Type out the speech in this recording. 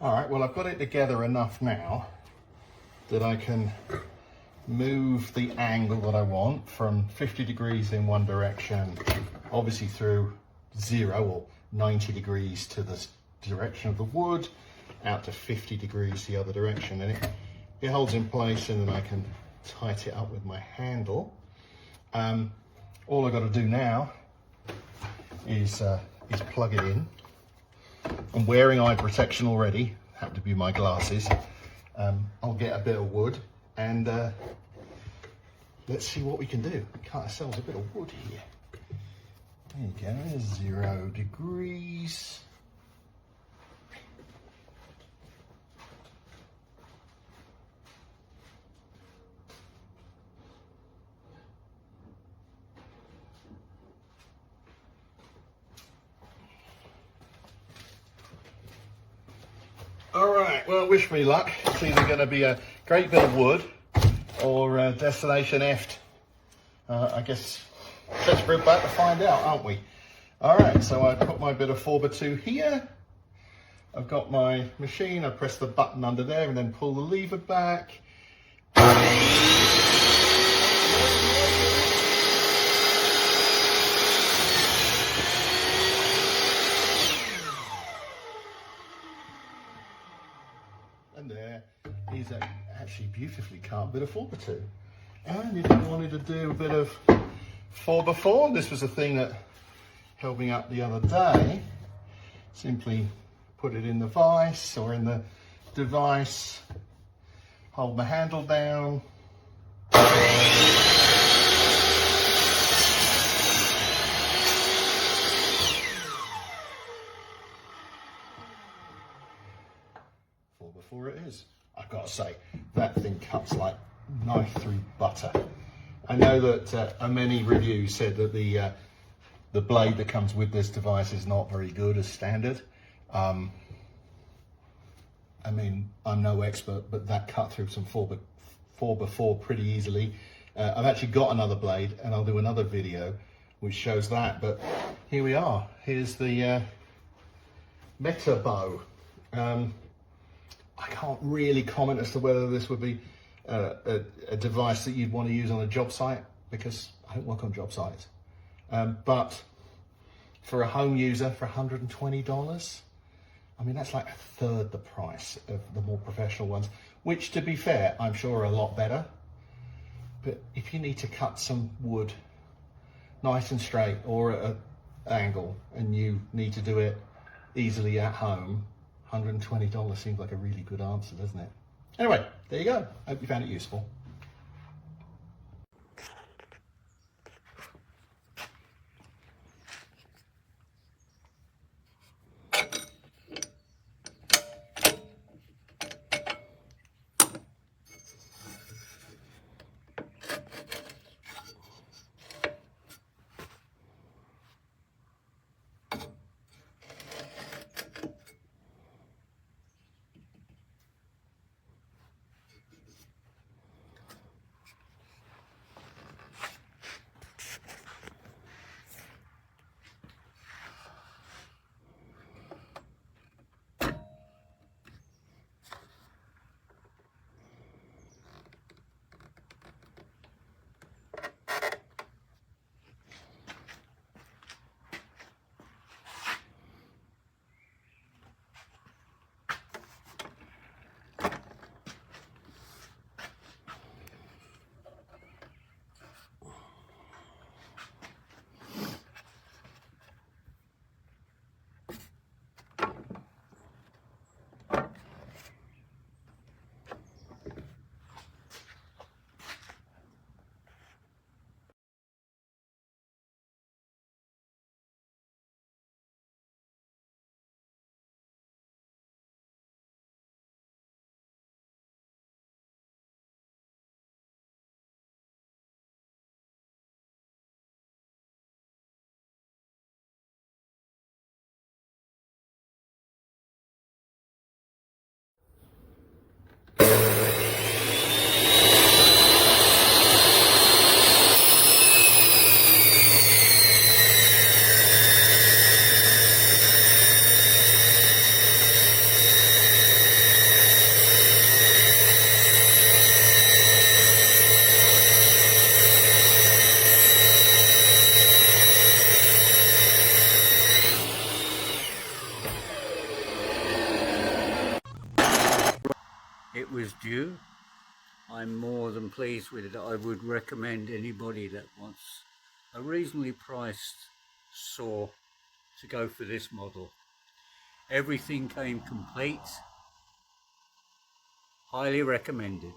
All right, well, I've got it together enough now that I can move the angle that I want from 50 degrees in one direction, obviously through 0 or 90 degrees to the direction of the wood, out to 50 degrees the other direction, and it holds in place, and then I can tighten it up with my handle. All I've got to do now is plug it in. I'm wearing eye protection already, happen to be my glasses. I'll get a bit of wood and let's see what we can do. Cut ourselves a bit of wood here. There you go, 0 degrees. All right, well, wish me luck. It's either going to be a great bit of wood or destination effed. I guess let's bring back to find out, aren't we? All right, so I put my bit of 4x2 here. I've got my machine. I press the button under there and then pull the lever back. And there is a actually beautifully cut bit of 4x2. And if you wanted to do a bit of 4x4, this was a thing that held me up the other day. Simply put it in the vise or in the device, hold my handle down. 4x4 it is. I've got to say, that thing cuts like knife through butter. I know that many reviews said that the blade that comes with this device is not very good as standard. I mean, I'm no expert, but that cut through some 4x4 pretty easily. I've actually got another blade, and I'll do another video which shows that, but here we are. Here's the Metabo. I can't really comment as to whether this would be a device that you'd want to use on a job site, because I don't work on job sites. But for a home user, for $120, I mean, that's like a third the price of the more professional ones, which, to be fair, I'm sure are a lot better. But if you need to cut some wood nice and straight or at an angle, and you need to do it easily at home, $120 seems like a really good answer, doesn't it? Anyway, there you go. Hope you found it useful. it was due. I'm more than pleased with it. I would recommend anybody that wants a reasonably priced saw to go for this model. Everything came complete. Highly recommended.